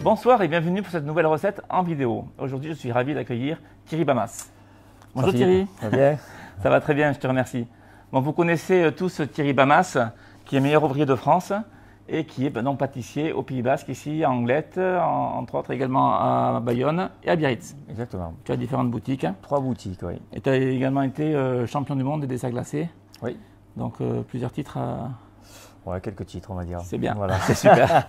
Bonsoir et bienvenue pour cette nouvelle recette en vidéo. Aujourd'hui, je suis ravi d'accueillir Thierry Bamas. Bonjour Thierry. Ça va bien? Ça va très bien, je te remercie. Bon, vous connaissez tous Thierry Bamas, qui est meilleur ouvrier de France et qui est donc pâtissier au Pays Basque, ici à Anglet, entre autres également à Bayonne et à Biarritz. Exactement. Tu as différentes boutiques. 3 boutiques, oui. Et tu as également été champion du monde des desserts glacés. Oui. Donc plusieurs titres. Ouais, quelques titres, on va dire. C'est bien, voilà. C'est super.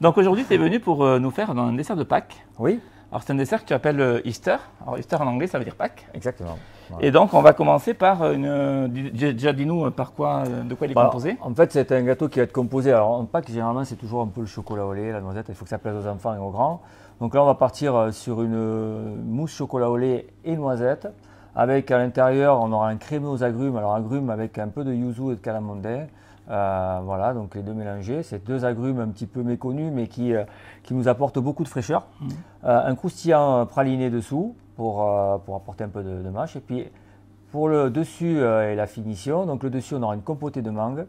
Donc aujourd'hui, tu es venu pour nous faire un dessert de Pâques. Oui. Alors c'est un dessert que tu appelles Easter. Alors Easter en anglais, ça veut dire Pâques. Exactement. Voilà. Et donc on va commencer par déjà dis-nous par quoi, de quoi il est composé. En fait, c'est un gâteau qui va être composé. Alors en Pâques, généralement, c'est toujours un peu le chocolat au lait, la noisette. Il faut que ça plaise aux enfants et aux grands. Donc là, on va partir sur une mousse chocolat au lait et noisette. Avec à l'intérieur, on aura un crémeux aux agrumes. Alors agrumes avec un peu de yuzu et de calamondin. Voilà, donc les deux mélangés. C'est deux agrumes un petit peu méconnus, mais qui nous apportent beaucoup de fraîcheur. Un croustillant praliné dessous pour apporter un peu de mâche. Et puis pour le dessus et la finition, donc le dessus, on aura une compotée de mangue.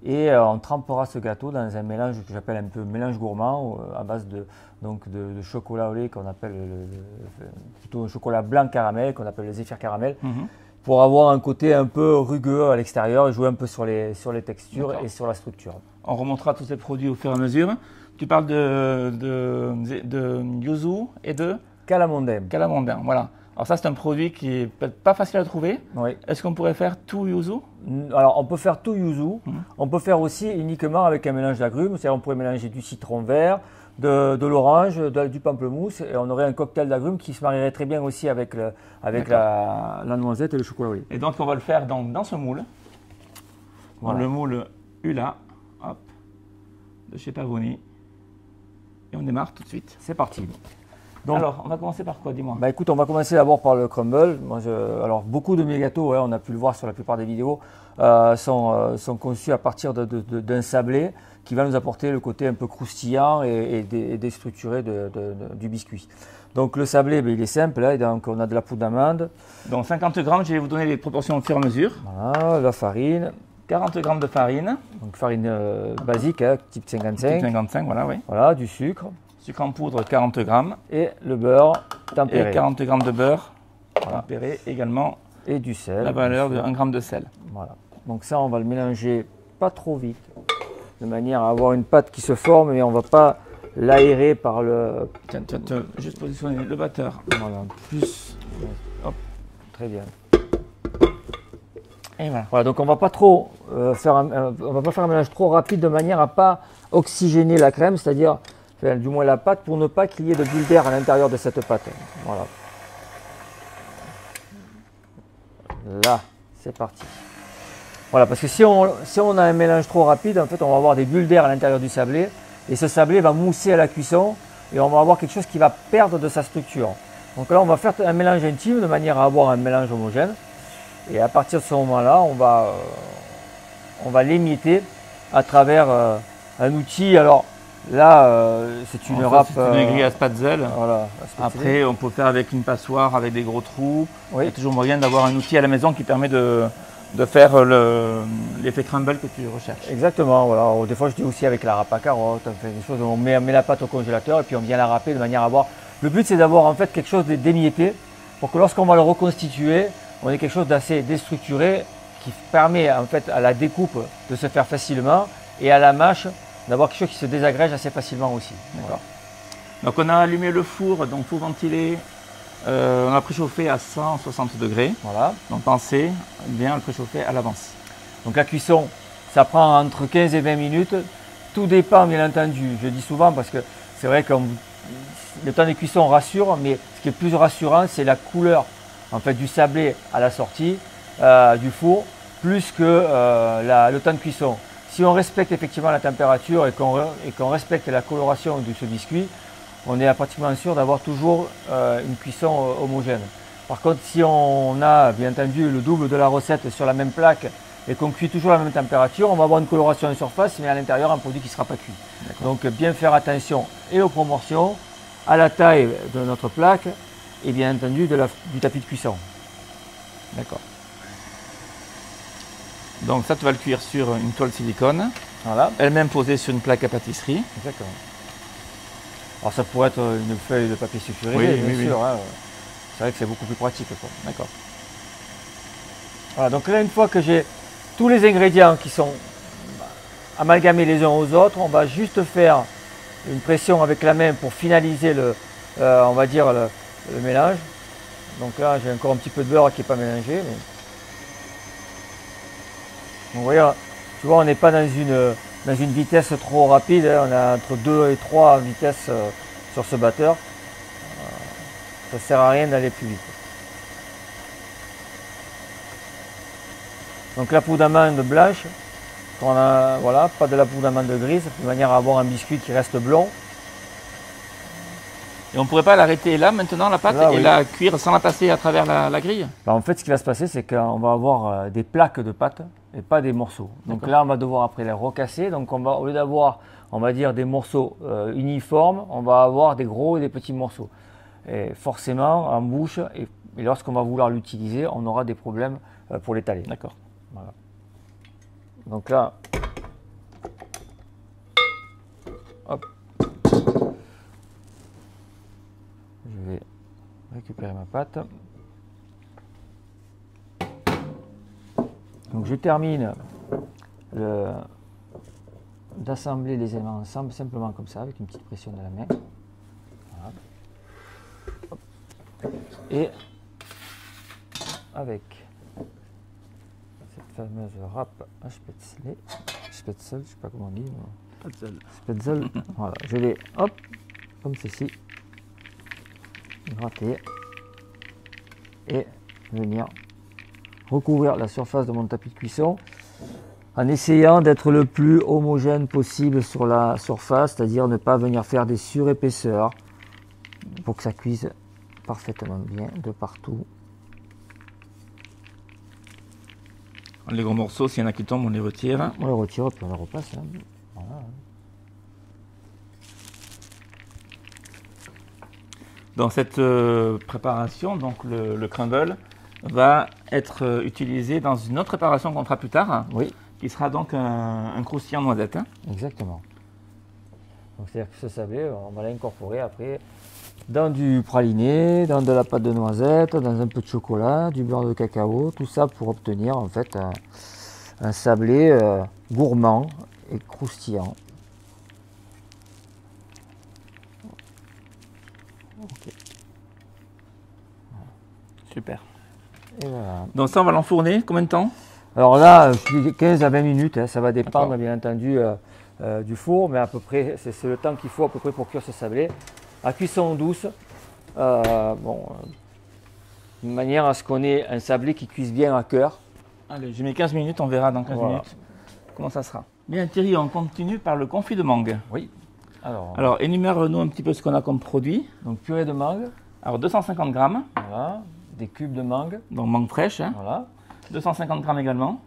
Et on trempera ce gâteau dans un mélange que j'appelle un peu mélange gourmand à base de chocolat au lait qu'on appelle plutôt un chocolat blanc caramel, qu'on appelle le zéphyr caramel. Pour avoir un côté un peu rugueux à l'extérieur et jouer un peu sur les textures et sur la structure. On remontera tous ces produits au fur et à mesure. Tu parles de yuzu et de calamondin. Calamondin, voilà. Alors ça, c'est un produit qui est peut-être pas facile à trouver. Oui. Est-ce qu'on pourrait faire tout yuzu? Alors, on peut faire tout yuzu. On peut faire aussi uniquement avec un mélange d'agrumes. C'est-à-dire, on pourrait mélanger du citron vert, de l'orange, du pamplemousse, et on aurait un cocktail d'agrumes qui se marierait très bien aussi avec la noisette et le chocolat au lait. Et donc on va le faire dans ce moule, voilà. Dans le moule Ula, hop, de chez Pavoni, et on démarre tout de suite. C'est parti. Donc, alors, on va commencer par quoi, dis-moi? Bah écoute, on va commencer d'abord par le crumble. Alors, beaucoup de mes gâteaux, on a pu le voir sur la plupart des vidéos, sont conçus à partir d'un sablé qui va nous apporter le côté un peu croustillant et déstructuré du biscuit. Donc le sablé, il est simple, là, donc on a de la poudre d'amande. Donc 50 grammes, je vais vous donner les proportions au fur et à mesure. Voilà, la farine. 40 grammes de farine. Donc farine basique, type 55. Type 55, voilà, oui. Voilà, du sucre. Sucre en poudre, 40 grammes. Et le beurre tempéré. Et 40 grammes de beurre tempéré également. Et du sel. La valeur de 1 gramme de sel. Voilà. Donc ça, on va le mélanger pas trop vite, de manière à avoir une pâte qui se forme, mais on ne va pas l'aérer par le... Tiens, juste positionner le batteur. Voilà, plus... Hop, très bien. Et voilà. Voilà, donc on va pas trop faire un mélange trop rapide de manière à pas oxygéner la crème, c'est-à-dire du moins la pâte, pour ne pas qu'il y ait de bulles d'air à l'intérieur de cette pâte. Voilà. Là, c'est parti. Voilà, parce que si on a un mélange trop rapide, en fait, on va avoir des bulles d'air à l'intérieur du sablé, et ce sablé va mousser à la cuisson, et on va avoir quelque chose qui va perdre de sa structure. Donc là, on va faire un mélange intime de manière à avoir un mélange homogène, et à partir de ce moment-là, on va l'émietter à travers un outil. Alors là, c'est une râpe. C'est une aiguille à spatzel. Voilà, après, on peut faire avec une passoire, avec des gros trous. Oui. Il y a toujours moyen d'avoir un outil à la maison qui permet de faire l'effet crumble que tu recherches. Exactement. Voilà. Alors, des fois, je dis aussi avec la râpe à carottes. On fait des choses, on met la pâte au congélateur et puis on vient la râper de manière à avoir. Le but, c'est d'avoir en fait quelque chose d'émietté pour que lorsqu'on va le reconstituer, on ait quelque chose d'assez déstructuré qui permet en fait à la découpe de se faire facilement et à la mâche d'avoir quelque chose qui se désagrège assez facilement aussi. D'accord. Donc on a allumé le four, donc four ventilé, on a préchauffé à 160 degrés. Voilà. Donc pensez bien le préchauffer à l'avance. Donc la cuisson, ça prend entre 15 et 20 minutes. Tout dépend bien entendu, je dis souvent parce que c'est vrai que le temps de cuisson rassure, mais ce qui est plus rassurant, c'est la couleur en fait, du sablé à la sortie du four, plus que le temps de cuisson. Si on respecte effectivement la température et qu'on respecte la coloration de ce biscuit, on est pratiquement sûr d'avoir toujours une cuisson homogène. Par contre, si on a bien entendu le double de la recette sur la même plaque et qu'on cuit toujours à la même température, on va avoir une coloration en surface, mais à l'intérieur un produit qui ne sera pas cuit. Donc bien faire attention et aux proportions, à la taille de notre plaque et bien entendu du tapis de cuisson. D'accord. Donc ça, tu vas le cuire sur une toile silicone, voilà. Elle-même posée sur une plaque à pâtisserie. Exactement. Alors ça pourrait être une feuille de papier sulfurisé, Oui, bien oui, sûr. oui. Hein. C'est vrai que c'est beaucoup plus pratique. D'accord. Voilà, donc là, une fois que j'ai tous les ingrédients qui sont amalgamés les uns aux autres, on va juste faire une pression avec la main pour finaliser on va dire le mélange. Donc là, j'ai encore un petit peu de beurre qui n'est pas mélangé. Mais... Donc, vous voyez, tu vois, on n'est pas dans une vitesse trop rapide. Hein. On a entre 2 et 3 vitesses sur ce batteur. Ça ne sert à rien d'aller plus vite. Donc la poudre d'amande blanche, voilà, pas de la poudre d'amande grise, de manière à avoir un biscuit qui reste blond. Et on ne pourrait pas l'arrêter là maintenant, la pâte, Là, et oui. la cuire sans la passer à travers la grille? En fait, ce qui va se passer, c'est qu'on va avoir des plaques de pâte et pas des morceaux. Donc là, on va devoir après les recasser. Donc au lieu d'avoir, on va dire, des morceaux uniformes, on va avoir des gros et des petits morceaux. Et forcément, en bouche, et lorsqu'on va vouloir l'utiliser, on aura des problèmes pour l'étaler. D'accord. Voilà. Donc là, hop, je vais récupérer ma pâte. Donc je termine d'assembler les éléments ensemble simplement comme ça, avec une petite pression de la main. Voilà. Hop. Et avec cette fameuse râpe à spätzle, je ne sais pas comment on dit, spätzle, voilà, je vais, hop, comme ceci, gratter et venir recouvrir la surface de mon tapis de cuisson en essayant d'être le plus homogène possible sur la surface, c'est-à-dire ne pas venir faire des surépaisseurs pour que ça cuise parfaitement bien de partout. Les gros morceaux, s'il y en a qui tombent, on les retire. On les retire puis on les repasse. Hein. Voilà. Dans cette préparation, donc le crumble va être utilisé dans une autre préparation qu'on fera plus tard, Oui, qui sera donc un croustillant noisette. Hein. exactement. Donc c'est-à-dire que ce sablé, on va l'incorporer après dans du praliné, dans de la pâte de noisette, dans un peu de chocolat, du beurre de cacao, tout ça pour obtenir en fait un sablé gourmand et croustillant. Ok. Super. Et voilà. Donc ça, on va l'enfourner combien de temps? Alors là, je dis 15 à 20 minutes, hein, ça va dépendre D'accord. bien entendu du four, mais à peu près, c'est le temps qu'il faut à peu près pour cuire ce sablé. À cuisson douce, de manière à ce qu'on ait un sablé qui cuise bien à cœur. Allez, j'ai mis 15 minutes, on verra dans 15 Voilà. minutes comment ça sera. Bien Thierry, on continue par le confit de mangue. Oui. Alors, énumère-nous un petit peu ce qu'on a comme produit. Donc purée de mangue, Alors, 250 grammes, voilà, des cubes de mangue, donc mangue fraîche, hein. voilà. 250 grammes également.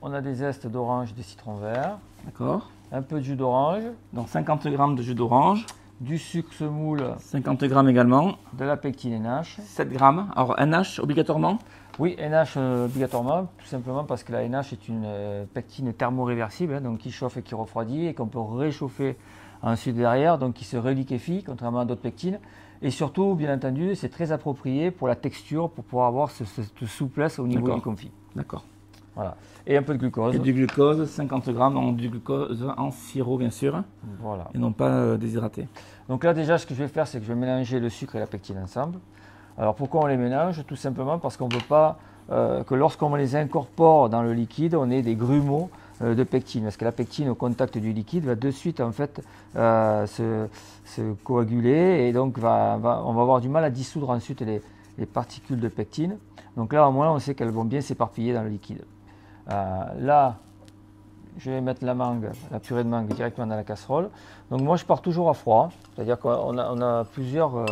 On a des zestes d'orange et de citron vert, D'accord. un peu de jus d'orange, Donc 50 grammes de jus d'orange, du sucre semoule, 50 grammes également, de la pectine NH. 7 grammes. Alors, NH obligatoirement. Oui, NH obligatoirement, tout simplement parce que la NH est une pectine thermoréversible, hein, donc qui chauffe et qui refroidit et qu'on peut réchauffer ensuite derrière, donc qui se reliquéfie, contrairement à d'autres pectines. Et surtout, bien entendu, c'est très approprié pour la texture, pour pouvoir avoir cette souplesse au niveau D'accord. du confit. D'accord. Voilà. Et un peu de glucose. Et du glucose, 50 grammes, donc du glucose en sirop bien sûr, Voilà. et non pas déshydraté. Donc là, déjà, ce que je vais faire, c'est que je vais mélanger le sucre et la pectine ensemble. Alors pourquoi on les mélange? Tout simplement parce qu'on ne veut pas que lorsqu'on les incorpore dans le liquide, on ait des grumeaux de pectine. Parce que la pectine, au contact du liquide, va de suite en fait se coaguler et donc on va avoir du mal à dissoudre ensuite les particules de pectine. Donc là, au moins, on sait qu'elles vont bien s'éparpiller dans le liquide. Là, je vais mettre la purée de mangue directement dans la casserole. Donc moi, je pars toujours à froid, c'est-à-dire qu'on a plusieurs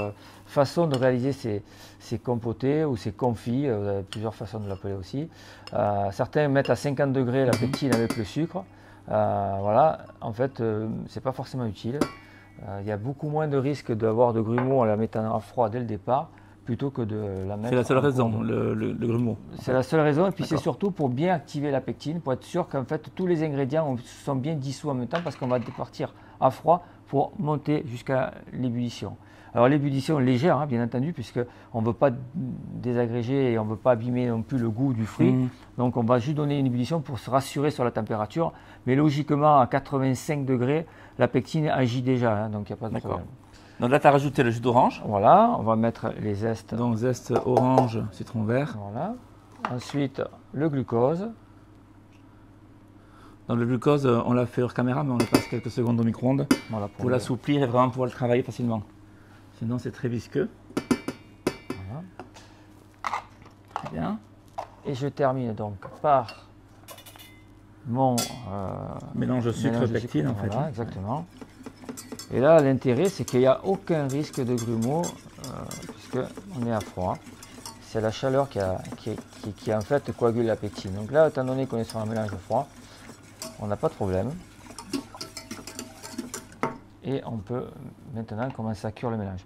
façons de réaliser ces compotés ou ces confits, vous avez plusieurs façons de l'appeler aussi. Certains mettent à 50 degrés la pectine avec le sucre. Voilà, en fait, c'est pas forcément utile. Il y a beaucoup moins de risques d'avoir de grumeaux en la mettant à froid dès le départ, plutôt que de la mettre. C'est la seule en raison, cours. le grumeau. C'est la seule raison, et puis c'est D'accord. surtout pour bien activer la pectine, pour être sûr qu'en fait tous les ingrédients sont bien dissous en même temps, parce qu'on va partir à froid pour monter jusqu'à l'ébullition. Alors l'ébullition légère, hein, bien entendu, puisqu'on ne veut pas désagréger et on ne veut pas abîmer non plus le goût du fruit. Donc on va juste donner une ébullition pour se rassurer sur la température. Mais logiquement, à 85 degrés, la pectine agit déjà, hein, donc il n'y a pas de problème. Donc là, tu as rajouté le jus d'orange. Voilà, on va mettre les zestes. Donc zeste orange, citron vert. Voilà. Ensuite, le glucose. Donc le glucose, on l'a fait hors caméra, mais on le passe quelques secondes au micro-ondes Voilà, pour l'assouplir et vraiment pouvoir le travailler facilement. Sinon, c'est très visqueux. Voilà. Très bien. Et je termine donc par mon mélange sucre-pectine en fait. Voilà, exactement. Et là, l'intérêt, c'est qu'il n'y a aucun risque de grumeaux, puisqu'on est à froid. C'est la chaleur qui en fait coagule la pectine. Donc là, étant donné qu'on est sur un mélange froid, on n'a pas de problème. Et on peut maintenant commencer à cuire le mélange.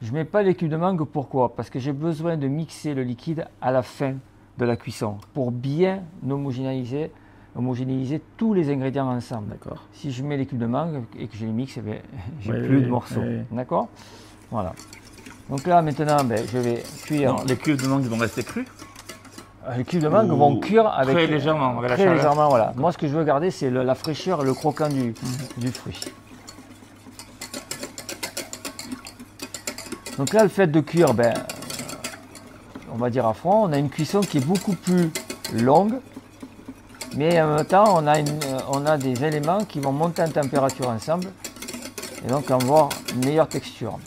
Je ne mets pas les cubes de mangue, pourquoi? Parce que j'ai besoin de mixer le liquide à la fin de la cuisson pour bien homogénéiser tous les ingrédients ensemble. D'accord. Si je mets les cubes de mangue et que je les mixe, eh j'ai plus de morceaux. D'accord. Voilà. Donc là maintenant, je vais cuire. Non, les cubes de mangue vont rester crus. Les cubes de mangue vont cuire avec très légèrement. Avec très légèrement, voilà. Moi, ce que je veux garder, c'est la fraîcheur et le croquant du fruit. Donc là, le fait de cuire, on va dire à froid, on a une cuisson qui est beaucoup plus longue, mais en même temps, on a des éléments qui vont monter en température ensemble, et donc avoir une meilleure texture.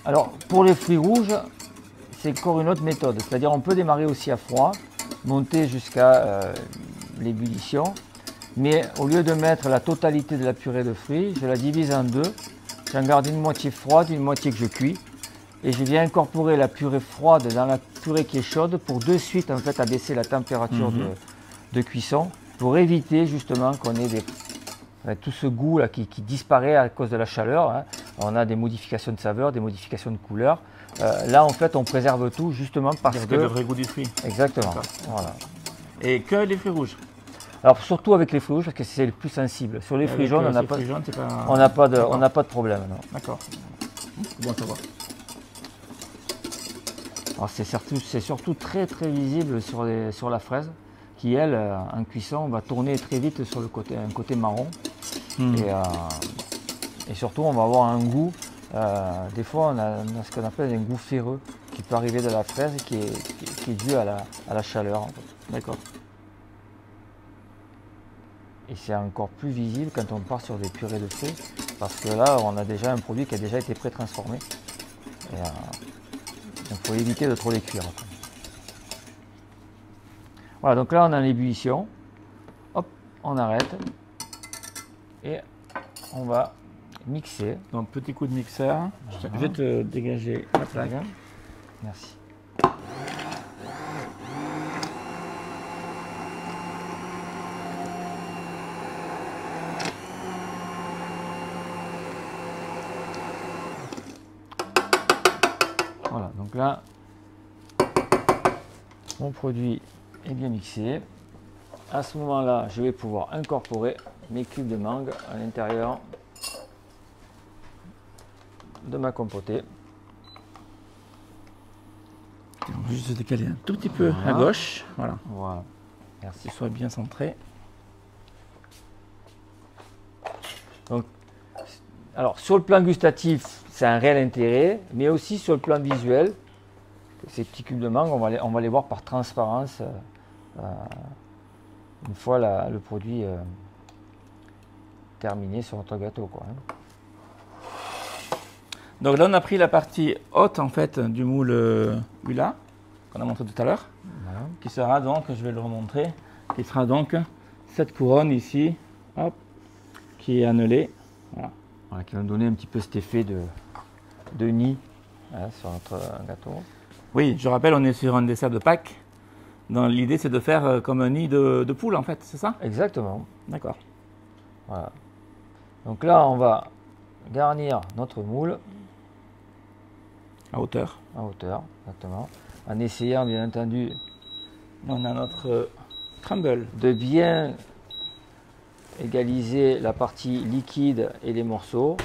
Alors, pour les fruits rouges, c'est encore une autre méthode, c'est-à-dire on peut démarrer aussi à froid, monter jusqu'à l'ébullition, mais au lieu de mettre la totalité de la purée de fruits, je la divise en deux. J'en garde une moitié froide, une moitié que je cuis. Et je viens incorporer la purée froide dans la purée qui est chaude pour de suite en fait abaisser la température de cuisson pour éviter justement qu'on ait tout ce goût là qui disparaît à cause de la chaleur. Hein. On a des modifications de saveur, des modifications de couleur. Là en fait on préserve tout justement parce que... le vrai goût du fruit. Exactement. Voilà. Et que les fruits rouges. Alors surtout avec les fruits rouges parce que c'est le plus sensible. Sur les fruits jaunes, on n'a pas de problème. D'accord. C'est bon à savoir. Alors c'est surtout très visible sur la fraise qui elle en cuisson va tourner très vite sur un côté marron. Et surtout on va avoir un goût, des fois on a ce qu'on appelle un goût ferreux qui peut arriver de la fraise qui est dû à la chaleur. En fait. D'accord. Et c'est encore plus visible quand on part sur des purées de fruits, parce que là, on a déjà un produit qui a déjà été pré-transformé. Il faut éviter de trop les cuire. Voilà, donc là, on a l'ébullition. Hop, on arrête. Et on va mixer. Donc, petit coup de mixeur. Voilà. Je vais te dégager la plaque. Merci. Voilà, donc là, mon produit est bien mixé. À ce moment-là, je vais pouvoir incorporer mes cubes de mangue à l'intérieur de ma compotée. On va juste décaler un tout petit peu à gauche. Voilà. Voilà. Merci. Qu'il soit bien centré. Donc, alors, sur le plan gustatif, c'est un réel intérêt, mais aussi sur le plan visuel, ces petits cubes de mangue, on va les voir par transparence une fois le produit terminé sur notre gâteau, quoi. Donc là, on a pris la partie haute en fait du moule Hula qu'on a montré tout à l'heure, Voilà. qui sera donc, je vais le remontrer, qui sera donc cette couronne ici, hop, qui est annelée. Voilà. Voilà, qui va nous donner un petit peu cet effet de nid sur notre gâteau. Oui, je rappelle, on est sur un dessert de Pâques. Donc l'idée, c'est de faire comme un nid de poule, en fait, c'est ça? Exactement. D'accord. Voilà. Donc là, on va garnir notre moule. À hauteur. À hauteur, exactement. En essayant, bien entendu, On a notre crumble. de bien égaliser la partie liquide et les morceaux.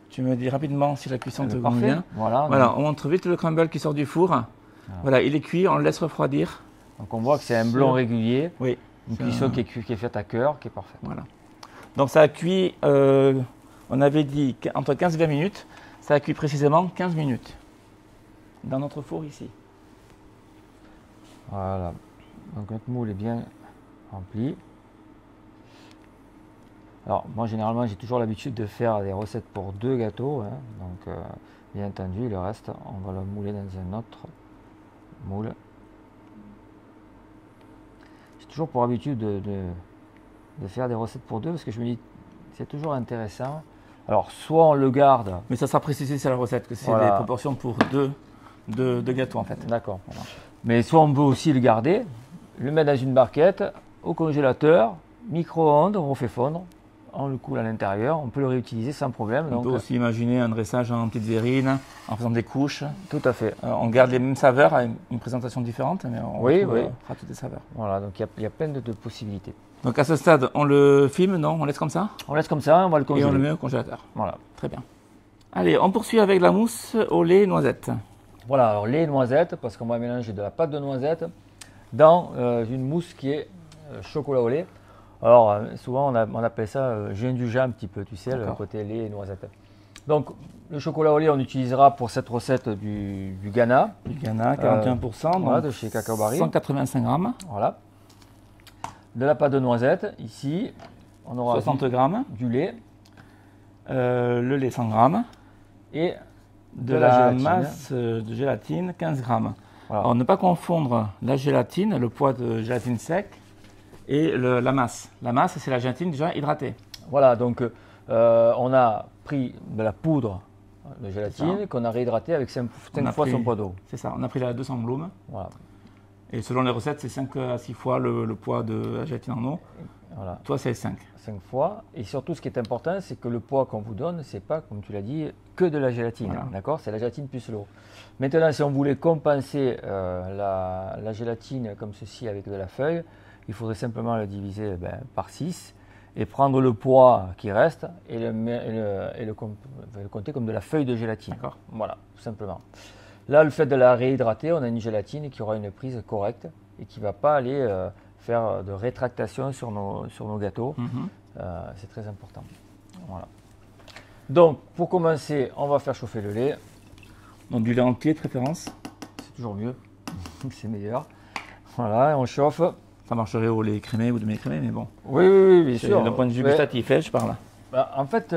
Tu me dis rapidement si la cuisson te Parfait. convient. Voilà, on montre vite le crumble qui sort du four. Voilà, il est cuit, on le laisse refroidir. Donc on voit que c'est un blond régulier. Oui. Une cuisson qui est faite à cœur, qui est parfaite. Voilà. Donc ça a cuit, on avait dit entre 15 et 20 minutes. Ça a cuit précisément 15 minutes dans notre four ici. Voilà. Donc notre moule est bien rempli. Alors moi généralement j'ai toujours l'habitude de faire des recettes pour 2 gâteaux. Hein. Donc bien entendu le reste on va le mouler dans un autre moule. J'ai toujours pour habitude de faire des recettes pour 2 parce que je me dis c'est toujours intéressant. Alors soit on le garde. Mais ça sera précisé sur la recette que c'est des proportions pour deux gâteaux en fait. D'accord. Voilà. Mais soit on peut aussi le garder, le mettre dans une barquette, au congélateur, micro-ondes, on refait fondre, on le coule à l'intérieur, on peut le réutiliser sans problème. On peut aussi imaginer un dressage en petites verrines, en faisant des couches. Tout à fait. On garde les mêmes saveurs à une présentation différente, mais on fera toutes les saveurs. Voilà, donc il y a plein de possibilités. Donc à ce stade, on le filme, non? On laisse comme ça? On laisse comme ça, on va le congéler. Et on le met au congélateur. Voilà. Très bien. Allez, on poursuit avec la mousse au lait noisette. Voilà, alors lait et noisette, parce qu'on va mélanger de la pâte de noisette dans une mousse qui est chocolat au lait. Alors souvent on appelle ça Gianduja un petit peu, tu sais, le côté lait et noisette. Donc le chocolat au lait on utilisera pour cette recette du Ghana. Du Ghana, 41%, voilà, de chez Cacao Barry. 185 grammes. Voilà. De la pâte de noisette, ici on aura 60 grammes. Du lait. Le lait 100 grammes. Et de la masse de gélatine 15 grammes. Voilà. Alors ne pas confondre la gélatine, le poids de gélatine sec et la masse. La masse c'est la gélatine déjà hydratée. Voilà, donc on a pris de la poudre de gélatine qu'on a réhydratée avec 5 fois son poids d'eau. C'est ça, on a pris la 200 blooms. Voilà. Et selon les recettes, c'est 5 à 6 fois le poids de la gélatine en eau. Voilà. Toi, c'est 5. 5 fois. Et surtout, ce qui est important, c'est que le poids qu'on vous donne, c'est pas, comme tu l'as dit, que de la gélatine. Voilà. D'accord? C'est la gélatine plus l'eau. Maintenant, si on voulait compenser la gélatine comme ceci avec de la feuille, il faudrait simplement le diviser par 6 et prendre le poids qui reste et le compter comme de la feuille de gélatine. Voilà, tout simplement. Là, le fait de la réhydrater, on a une gélatine qui aura une prise correcte et qui ne va pas aller faire de rétractation sur nos gâteaux. C'est très important. Voilà. Donc, pour commencer, on va faire chauffer le lait. Donc, du lait entier de préférence. C'est toujours mieux, c'est meilleur. Voilà, on chauffe. Ça marcherait au lait crémé ou demi-crémé, mais bon. Oui, bien sûr. D'un point de vue gustatif, je parle. En fait,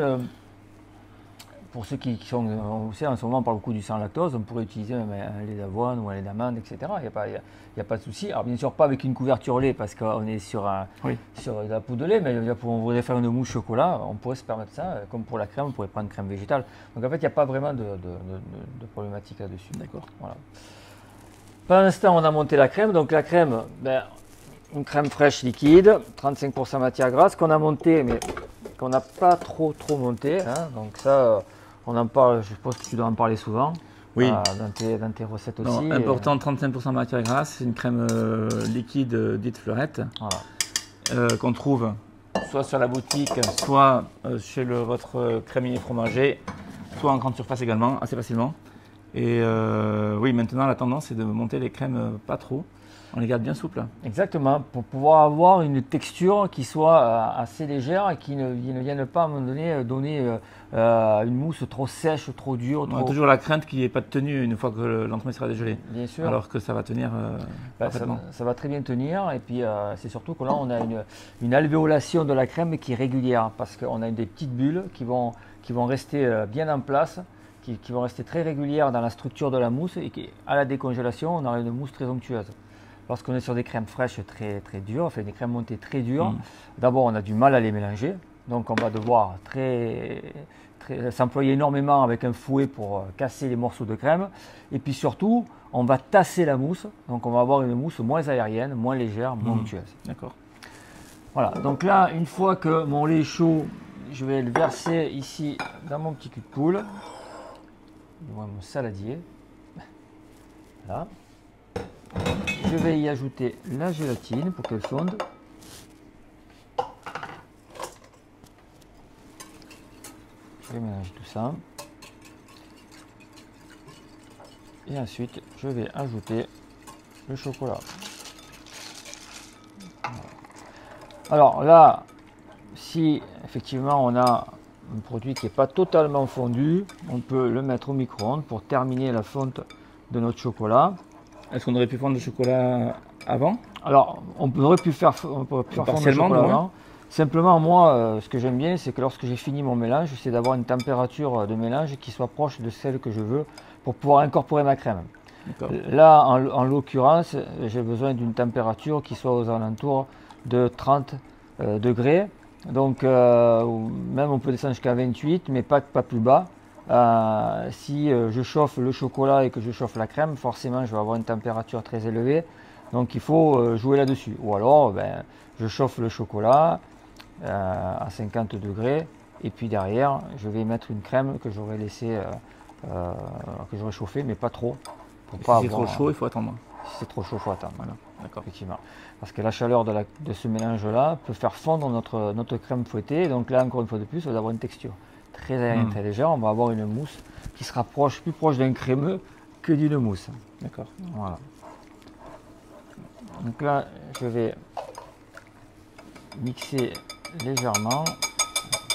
pour ceux qui sont, on sait, en ce moment on parle beaucoup du sans lactose, on pourrait utiliser un lait d'avoine ou un lait d'amande, etc. Il n'y a pas de souci. Alors bien sûr pas avec une couverture lait parce qu'on est sur de la poudre de lait, mais on voudrait faire une mousse chocolat, on pourrait se permettre ça. Comme pour la crème, on pourrait prendre crème végétale. Donc en fait, il n'y a pas vraiment de problématique là-dessus. D'accord. Voilà. Pendant l'instant, on a monté la crème. Donc la crème, une crème fraîche liquide, 35% matière grasse qu'on a montée, mais qu'on n'a pas trop monté. Hein. Donc ça, on en parle, je pense que tu dois en parler souvent. Oui. Dans tes recettes aussi. Non, important, 35% matière grasse, c'est une crème liquide dite fleurette, qu'on trouve soit sur la boutique, soit chez votre crémier fromager, soit en grande surface également, assez facilement. Et oui, maintenant la tendance c'est de monter les crèmes pas trop. On les garde bien souples. Exactement, pour pouvoir avoir une texture qui soit assez légère et qui ne vienne pas à un moment donner une mousse trop sèche, trop dure. On a toujours la crainte qu'il n'y ait pas de tenue une fois que l'entremets sera dégelé. Bien sûr. Alors que ça va tenir parfaitement. Ça va très bien tenir et puis c'est surtout que là on a une alvéolation de la crème qui est régulière parce qu'on a des petites bulles qui vont rester bien en place, qui vont rester très régulières dans la structure de la mousse et à la décongélation on aura une mousse très onctueuse. Lorsqu'on est sur des crèmes fraîches très dures, enfin des crèmes montées très dures, d'abord on a du mal à les mélanger, donc on va devoir s'employer énormément avec un fouet pour casser les morceaux de crème, et puis surtout on va tasser la mousse, donc on va avoir une mousse moins aérienne, moins légère, moins onctueuse. D'accord. Voilà, donc là une fois que mon lait est chaud, je vais le verser ici dans mon petit cul de poule, mon saladier, voilà. Je je vais y ajouter la gélatine pour qu'elle fonde. Je vais mélanger tout ça. Et ensuite, je vais ajouter le chocolat. Alors là, si effectivement on a un produit qui n'est pas totalement fondu, on peut le mettre au micro-ondes pour terminer la fonte de notre chocolat. Est-ce qu'on aurait pu fondre le chocolat avant? Alors, on aurait pu faire fondre le chocolat avant. Simplement, moi, ce que j'aime bien, c'est que lorsque j'ai fini mon mélange, c'est d'avoir une température de mélange qui soit proche de celle que je veux pour pouvoir incorporer ma crème. Là, en l'occurrence, j'ai besoin d'une température qui soit aux alentours de 30 degrés. Donc, même on peut descendre jusqu'à 28, mais pas plus bas. Si je chauffe le chocolat et que je chauffe la crème, forcément, je vais avoir une température très élevée. Donc, il faut jouer là-dessus. Ou alors, je chauffe le chocolat à 50 degrés. Et puis derrière, je vais mettre une crème que j'aurais laissé, que j'aurais chauffée, mais pas trop. Si c'est trop chaud, il faut attendre. Si c'est trop chaud, il faut attendre. Voilà, d'accord. Effectivement. Parce que la chaleur de ce mélange-là peut faire fondre notre crème fouettée. Donc là, encore une fois de plus, on va avoir une texture très aérienne, très légère. On va avoir une mousse qui sera plus proche d'un crémeux que d'une mousse. D'accord. Voilà. Donc là, je vais mixer légèrement.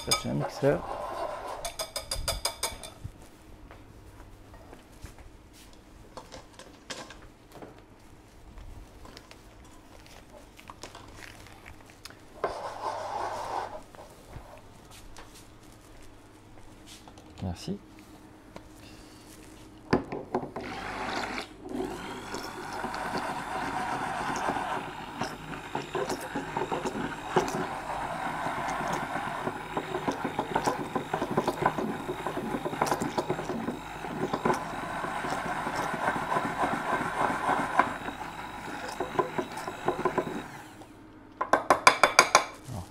Chercher un mixeur. Merci.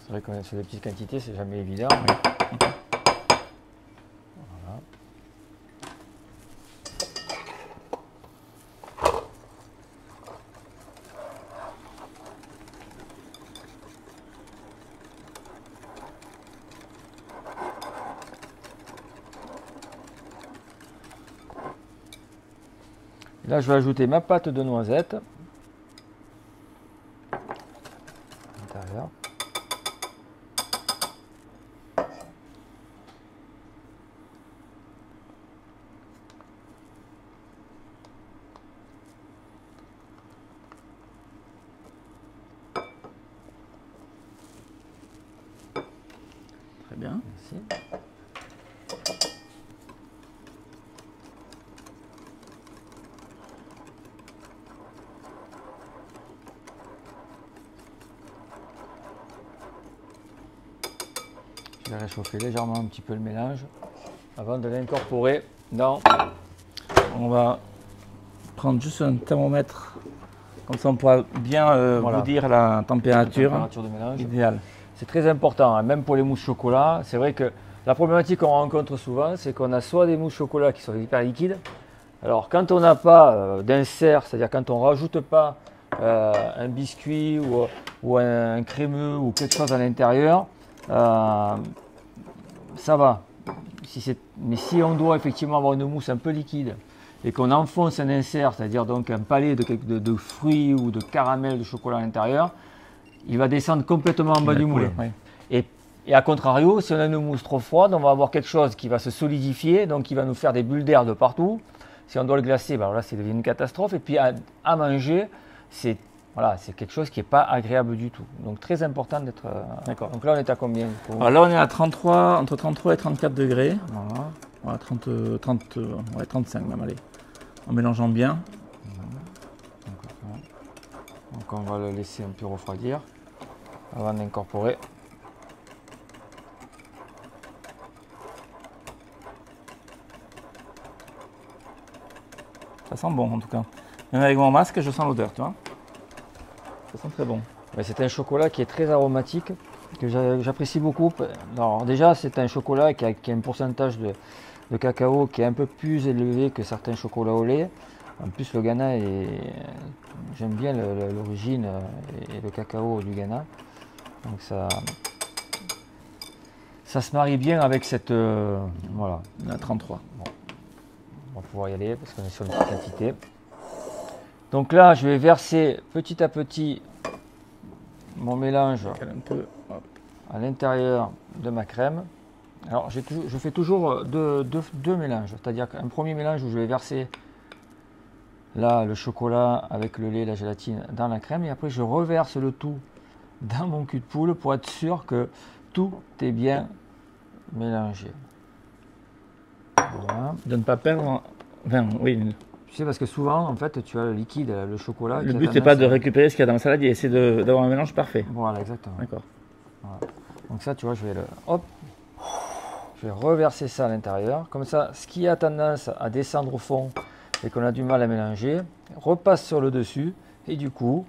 C'est vrai que sur des petites quantités, c'est jamais évident. Voilà. Là, je vais ajouter ma pâte de noisette à l'intérieur. Très bien. Merci. Je vais réchauffer légèrement un petit peu le mélange avant de l'incorporer dans... On va prendre juste un thermomètre, comme ça on pourra bien vous dire la température de mélange idéale. C'est très important, hein, même pour les mousses chocolat. C'est vrai que la problématique qu'on rencontre souvent, c'est qu'on a soit des mousses chocolat qui sont hyper liquides. Alors quand on n'a pas d'insert, c'est-à-dire quand on ne rajoute pas un biscuit ou un crémeux ou quelque chose à l'intérieur, ça va. Mais si on doit effectivement avoir une mousse un peu liquide et qu'on enfonce un insert, c'est-à-dire donc un palais de fruits ou de caramel de chocolat à l'intérieur, il va descendre complètement en bas du moule. Oui. Et à contrario, si on a une mousse trop froide, on va avoir quelque chose qui va se solidifier, donc qui va nous faire des bulles d'air de partout. Si on doit le glacer, ben là, ça devient une catastrophe. Et puis à manger, c'est quelque chose qui n'est pas agréable du tout. Donc très important d'être... D'accord. Donc là, on est à combien? Alors là, on est à 33, entre 33 et 34 degrés. Voilà. Voilà, 35 même, allez. En mélangeant bien. Donc on va le laisser un peu refroidir avant d'incorporer. Ça sent bon en tout cas. Même avec mon masque, je sens l'odeur, tu vois. Ça sent très bon. C'est un chocolat qui est très aromatique, que j'apprécie beaucoup. Alors déjà, c'est un chocolat qui a un pourcentage de cacao qui est un peu plus élevé que certains chocolats au lait. En plus, le Ghana, j'aime bien l'origine et le cacao du Ghana. Donc ça se marie bien avec cette... voilà. On a 33. Bon. On va pouvoir y aller parce qu'on est sur une petite quantité. Donc là, je vais verser petit à petit mon mélange Un peu. Hop. à l'intérieur de ma crème. Alors, je fais toujours deux mélanges. C'est-à-dire qu'un premier mélange où je vais verser là le chocolat avec le lait, la gélatine dans la crème. Et après, je reverse le tout dans mon cul de poule pour être sûr que tout est bien mélangé. Voilà. De ne pas perdre. Enfin, oui. Tu sais, parce que souvent, en fait, tu as le liquide, le chocolat. Le but, c'est pas de récupérer ce qu'il y a dans la salade, c'est d'avoir un mélange parfait. Voilà, exactement. D'accord. Voilà. Donc ça, tu vois, je vais je vais reverser ça à l'intérieur. Comme ça, ce qui a tendance à descendre au fond et qu'on a du mal à mélanger, repasse sur le dessus. Et du coup,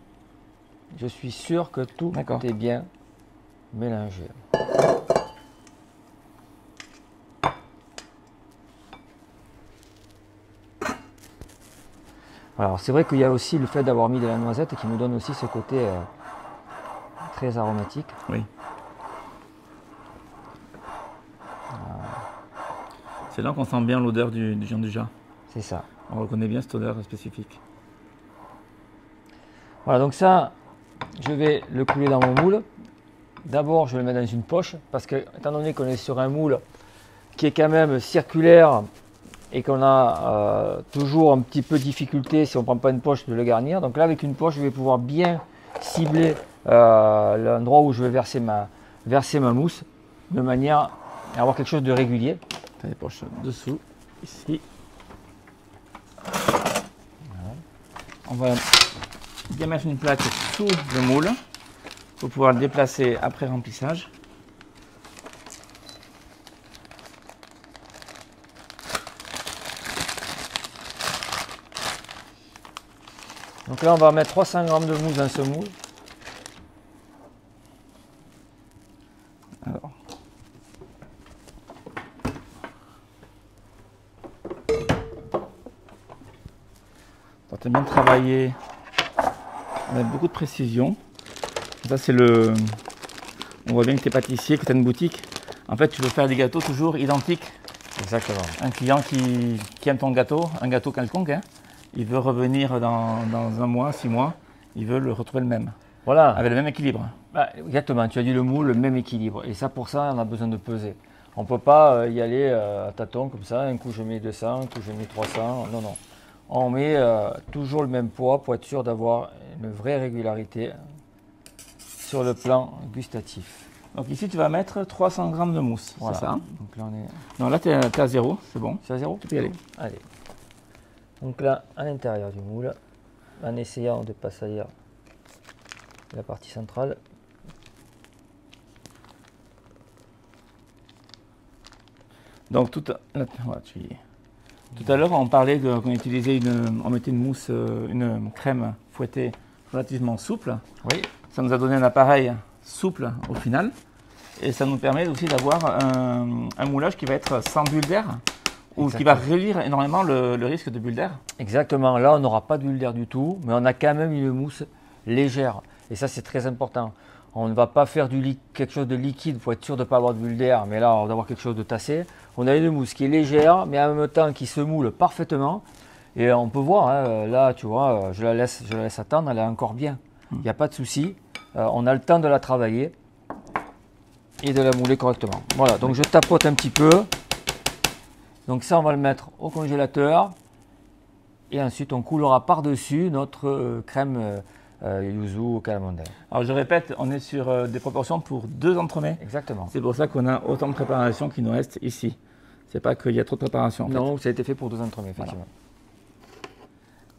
je suis sûr que tout est bien mélangé. Alors c'est vrai qu'il y a aussi le fait d'avoir mis de la noisette qui nous donne aussi ce côté très aromatique. Oui. C'est là qu'on sent bien l'odeur du gianduja. C'est ça. On reconnaît bien cette odeur spécifique. Voilà, donc ça, je vais le couler dans mon moule. D'abord, je vais le mettre dans une poche parce que, étant donné qu'on est sur un moule qui est quand même circulaire et qu'on a toujours un petit peu de difficulté si on ne prend pas une poche de le garnir. Donc là, avec une poche, je vais pouvoir bien cibler l'endroit où je vais verser ma mousse de manière à avoir quelque chose de régulier. Les poches dessous, ici. Voilà. On va bien mettre une plaque sous le moule pour pouvoir le déplacer après remplissage. Donc là, on va mettre 300 g de mousse dans ce moule. Alors. Tu as bien travaillé avec beaucoup de précision. Ça, c'est le. On voit bien que tu es pâtissier, que tu as une boutique. En fait, tu veux faire des gâteaux toujours identiques. Exactement. Un client qui aime ton gâteau, un gâteau quelconque, hein, il veut revenir dans 1 mois, 6 mois, il veut le retrouver le même. Voilà. Avec le même équilibre. Bah, exactement, tu as dit le moule, le même équilibre. Et ça, pour ça, on a besoin de peser. On ne peut pas y aller à tâtons comme ça. Un coup, je mets 200, un coup, je mets 300. Non, non. On met toujours le même poids pour être sûr d'avoir une vraie régularité sur le plan gustatif. Donc ici, tu vas mettre 300 g de mousse, Voilà. c'est ça? Donc là, on est... Non, là, tu es à 0, c'est bon. C'est à 0? Tu peux y aller. Allez. Donc là, à l'intérieur du moule, en essayant de ne pas salir la partie centrale. Donc tout à l'heure, on parlait qu'on utilisait on mettait une mousse, une crème fouettée relativement souple. Oui. Ça nous a donné un appareil souple au final. Et ça nous permet aussi d'avoir un moulage qui va être sans bulle d'air ou qui va réduire énormément le risque de bulle d'air. Exactement. Là, on n'aura pas de bulle d'air du tout, mais on a quand même une mousse légère. Et ça, c'est très important. On ne va pas faire quelque chose de liquide pour être sûr de ne pas avoir de bulle d'air, mais là, on va avoir quelque chose de tassé. On a une mousse qui est légère, mais en même temps qui se moule parfaitement. Et on peut voir, hein, là, tu vois, je la laisse attendre, elle est encore bien. Il n'y a pas de souci. On a le temps de la travailler et de la mouler correctement. Voilà, donc je tapote un petit peu. Donc ça, on va le mettre au congélateur. Et ensuite, on coulera par-dessus notre crème yuzu au calamandin. Alors je répète, on est sur des proportions pour 2 entremets. Exactement. C'est pour ça qu'on a autant de préparation qui nous reste ici. C'est pas qu'il y a trop de préparation. Non, ça a été fait pour 2 entremets, effectivement.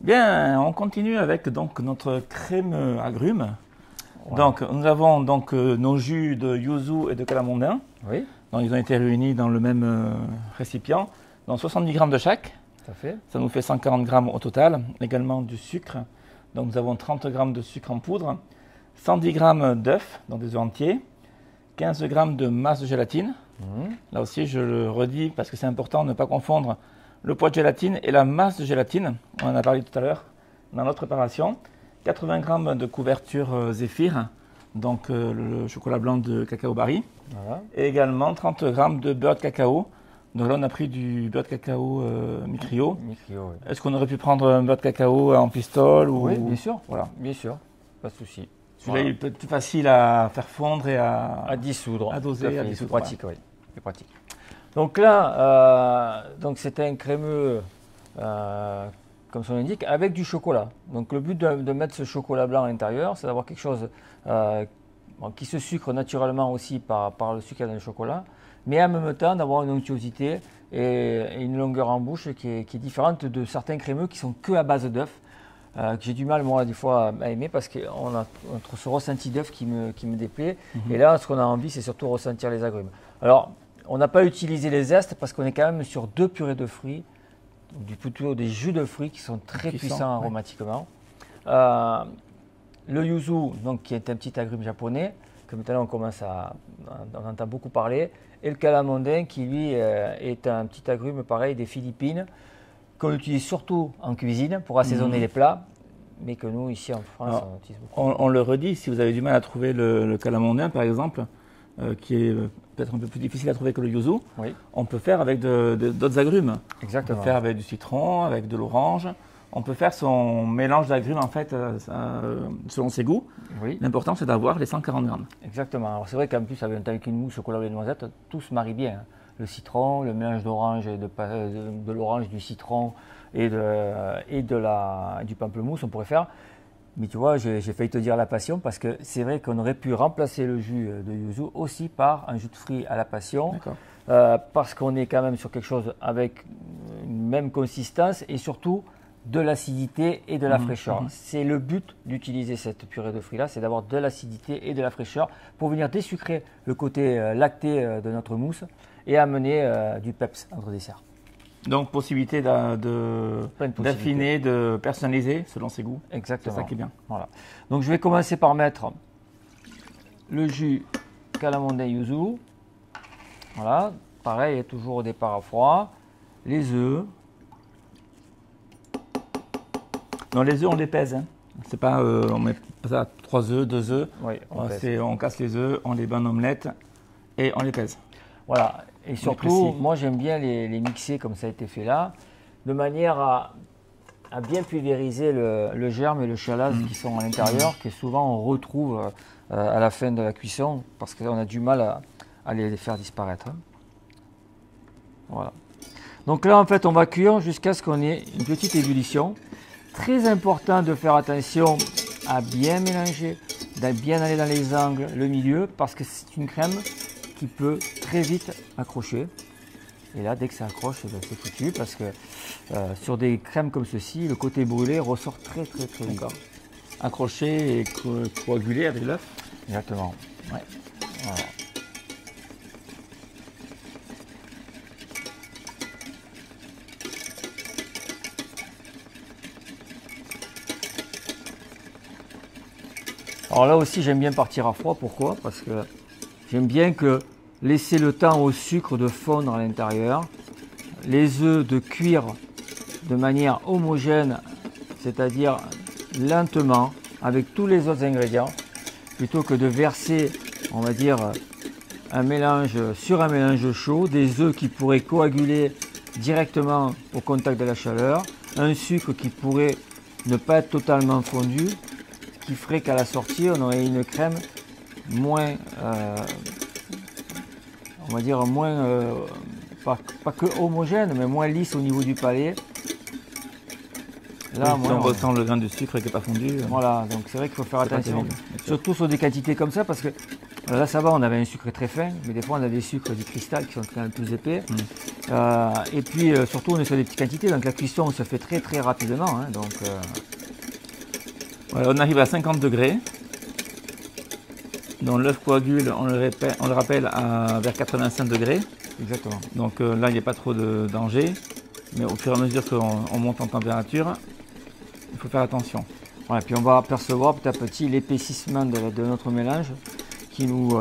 Voilà. Bien, on continue avec donc notre crème agrumes. Ouais. Donc nous avons donc nos jus de yuzu et de calamondin. Oui. Donc ils ont été réunis dans le même récipient. Donc 70 g de chaque. Tout à fait. Ça nous fait 140 g au total. Également du sucre. Donc nous avons 30 g de sucre en poudre, 110 g d'œufs, donc des œufs entiers, 15 g de masse de gélatine. Là aussi, je le redis parce que c'est important de ne pas confondre le poids de gélatine et la masse de gélatine. On en a parlé tout à l'heure dans notre préparation. 80 g de couverture Zéphyr, donc le chocolat blanc de Cacao Barry. Voilà. Et également 30 g de beurre de cacao. Donc là, on a pris du beurre de cacao mi-cryo. Oui. Est-ce qu'on aurait pu prendre un beurre de cacao en pistole ou... Oui, bien sûr. Voilà. Bien sûr, pas de souci. Celui-là, il est plus facile à faire fondre et à dissoudre. À doser, à dissoudre. C'est pratique, oui. C'est pratique. Donc là, c'est un crémeux, comme son indique, avec du chocolat. Donc le but de mettre ce chocolat blanc à l'intérieur, c'est d'avoir quelque chose qui se sucre naturellement aussi par le sucre dans le chocolat, mais en même temps d'avoir une onctuosité et une longueur en bouche qui est différente de certains crémeux qui sont que à base d'œufs. Que j'ai du mal moi des fois à aimer parce qu'on a ce ressenti d'œuf qui me déplaît. Et là, ce qu'on a envie, c'est surtout ressentir les agrumes. Alors, on n'a pas utilisé les zestes parce qu'on est quand même sur 2 purées de fruits, plutôt des jus de fruits qui sont très puissants aromatiquement. Le yuzu, donc, qui est un petit agrume japonais, que maintenant on entend beaucoup parler, et le calamondin qui lui est un petit agrume pareil des Philippines, qu'on utilise surtout en cuisine pour assaisonner les plats, mais que nous, ici en France, on utilise beaucoup. On le redit, si vous avez du mal à trouver le calamondin, par exemple, qui est peut-être un peu plus difficile à trouver que le yuzu, on peut faire avec d'autres agrumes. Exactement. On peut faire avec du citron, avec de l'orange. On peut faire son mélange d'agrumes, en fait, selon ses goûts. Oui. L'important, c'est d'avoir les 140 grammes. Exactement. Alors, c'est vrai qu'en plus, avec une mousse au chocolat et des noisettes, tout se marie bien. Le citron, le mélange d'orange et de l'orange, du citron et du pamplemousse, on pourrait faire. Mais tu vois, j'ai failli te dire la passion parce que c'est vrai qu'on aurait pu remplacer le jus de yuzu aussi par un jus de fruits à la passion. Parce qu'on est quand même sur quelque chose avec une même consistance et surtout de l'acidité et de la fraîcheur. C'est le but d'utiliser cette purée de fruits-là, c'est d'avoir de l'acidité et de la fraîcheur pour venir désucrer le côté lacté de notre mousse et amener du peps à notre dessert. Donc possibilité d'affiner, de personnaliser selon ses goûts. Exactement. C'est ça qui est bien. Voilà. Donc je vais commencer par mettre le jus calamondin yuzu. Voilà, pareil, toujours au départ à froid. Les œufs. Non, les œufs, on les pèse. Hein. C'est pas, on met pas ça 3 œufs, 2 œufs. Oui, on casse les œufs, on les bat en omelette et on les pèse. Voilà. Et surtout, moi j'aime bien les mixer comme ça a été fait là, de manière à bien pulvériser le germe et le chalasse qui sont à l'intérieur, que souvent on retrouve à la fin de la cuisson, parce qu'on a du mal à les faire disparaître. Voilà. Donc là en fait on va cuire jusqu'à ce qu'on ait une petite ébullition. Très important de faire attention à bien mélanger, de bien aller dans les angles, le milieu, parce que c'est une crème qui peut très vite accrocher. Et là, dès que ça accroche, c'est foutu, parce que sur des crèmes comme ceci, le côté brûlé ressort très vite. Accrocher et coaguler avec l'œuf. Exactement. Ouais. Voilà. Alors là aussi, j'aime bien partir à froid. Pourquoi? Parce que j'aime bien laisser le temps au sucre de fondre à l'intérieur, les œufs de cuire de manière homogène, c'est-à-dire lentement, avec tous les autres ingrédients, plutôt que de verser, on va dire, un mélange sur un mélange chaud, des œufs qui pourraient coaguler directement au contact de la chaleur, un sucre qui pourrait ne pas être totalement fondu, ce qui ferait qu'à la sortie, on aurait une crème moins, on va dire moins, pas que homogène, mais moins lisse au niveau du palais. Là, si on ressent le grain du sucre qui n'est pas fondu. Voilà, donc c'est vrai qu'il faut faire attention, surtout sur des quantités comme ça, parce que là ça va, on avait un sucre très fin, mais des fois on a des sucres du cristal qui sont quand même plus épais. Et puis surtout on est sur des petites quantités, donc la cuisson se fait très rapidement. Hein, donc, voilà, on arrive à 50 degrés. Donc l'œuf coagule, on le rappelle, vers 85 degrés. Exactement. Donc là, il n'y a pas trop de danger. Mais au fur et à mesure qu'on monte en température, il faut faire attention. Voilà, puis on va apercevoir petit à petit l'épaississement de notre mélange qui nous,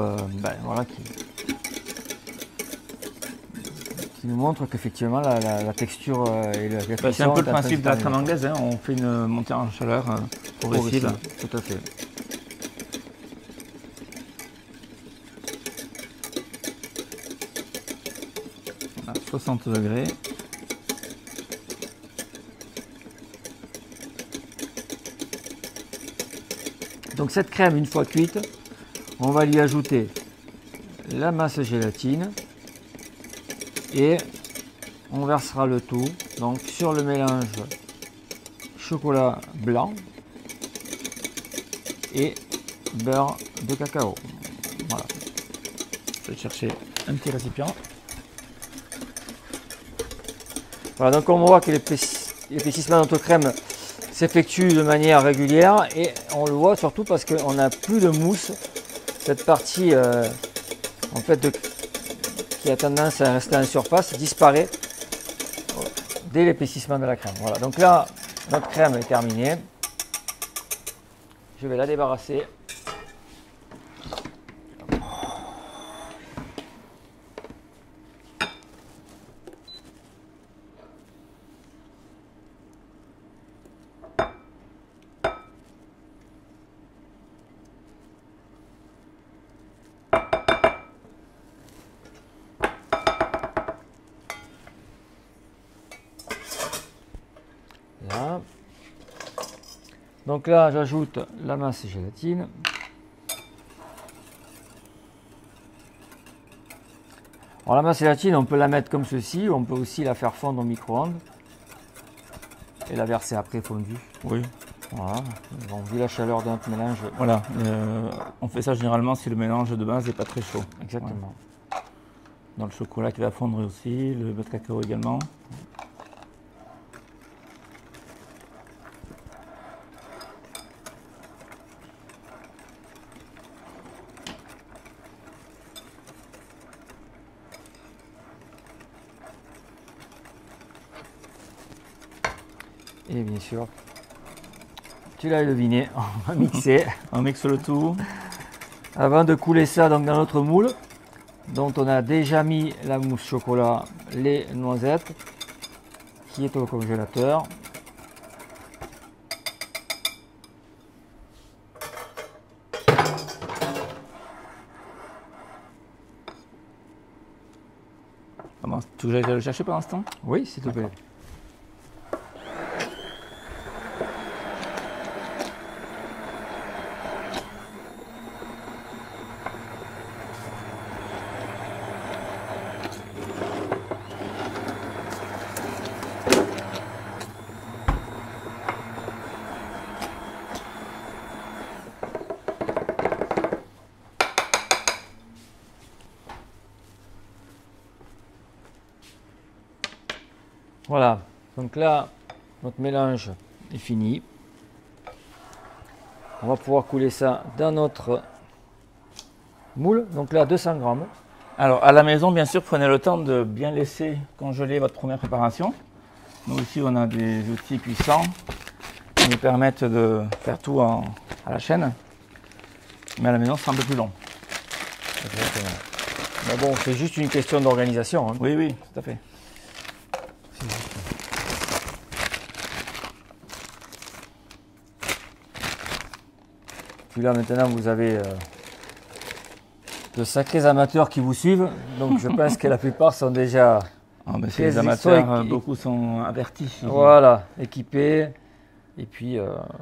qui nous montre qu'effectivement la texture et la Bah, c'est un peu le principe de la crème anglaise, hein. On fait une montée en chaleur progressive. Tout à fait. À 60 degrés. Donc cette crème, une fois cuite, on va lui ajouter la masse gélatine et on versera le tout donc sur le mélange chocolat blanc et beurre de cacao. Voilà. Je vais chercher un petit récipient. Voilà, donc on voit que l'épaississement de notre crème s'effectue de manière régulière et on le voit surtout parce qu'on n'a plus de mousse. Cette partie en fait qui a tendance à rester en surface disparaît dès l'épaississement de la crème. Voilà, donc là notre crème est terminée. Je vais la débarrasser. Là. Donc là, j'ajoute la masse gélatine. Alors la masse gélatine, on peut la mettre comme ceci, ou on peut aussi la faire fondre au micro-ondes et la verser après fondue. Oui. Voilà. Bon, vu la chaleur de notre mélange. Voilà. On fait ça généralement si le mélange de base n'est pas très chaud. Exactement. Ouais. Dans le chocolat qui va fondre aussi, le beurre de cacao également. Et bien sûr, tu l'as deviné, on va mixer. On mixe le tout. Avant de couler ça donc, dans notre moule, dont on a déjà mis la mousse chocolat, les noisettes, qui est au congélateur. Tu veux que j'aille le chercher pendant ce temps? Oui, s'il te plaît. Voilà, donc là, notre mélange est fini. On va pouvoir couler ça dans notre moule. Donc là, 200 grammes. Alors, à la maison, bien sûr, prenez le temps de bien laisser congeler votre première préparation. Nous aussi, on a des outils puissants qui nous permettent de faire tout à la chaîne. Mais à la maison, c'est un peu plus long. Exactement. Mais bon, c'est juste une question d'organisation. Hein. Oui, oui, tout à fait. Puis là, maintenant, vous avez de sacrés amateurs qui vous suivent. Donc, je pense que la plupart sont déjà... Ah, ben, c'est les amateurs, beaucoup sont avertis. Voilà, équipés. Et puis,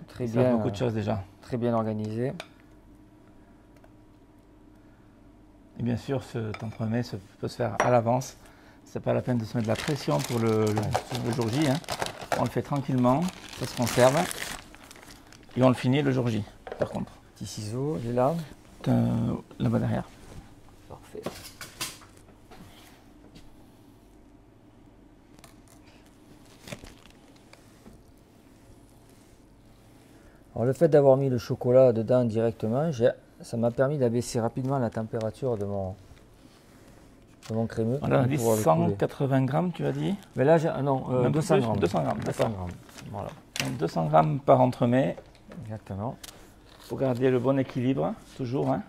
très bien, beaucoup de choses déjà. Très bien organisés. Et bien sûr, cet entremets peut se faire à l'avance. C'est pas la peine de se mettre de la pression pour le jour J. Hein. On le fait tranquillement, ça se conserve. Et on le finit le jour J, par contre. Petit ciseau, il est là. Là-bas derrière. Parfait. Alors, le fait d'avoir mis le chocolat dedans directement, ça m'a permis d'abaisser rapidement la température de mon crémeux. Voilà, on a dit 180 grammes, tu as dit? Mais là, non, 200 grammes. 200 grammes, 200 grammes. Voilà. Donc 200 grammes par entremets. Exactement. Pour garder le bon équilibre, toujours. Hein.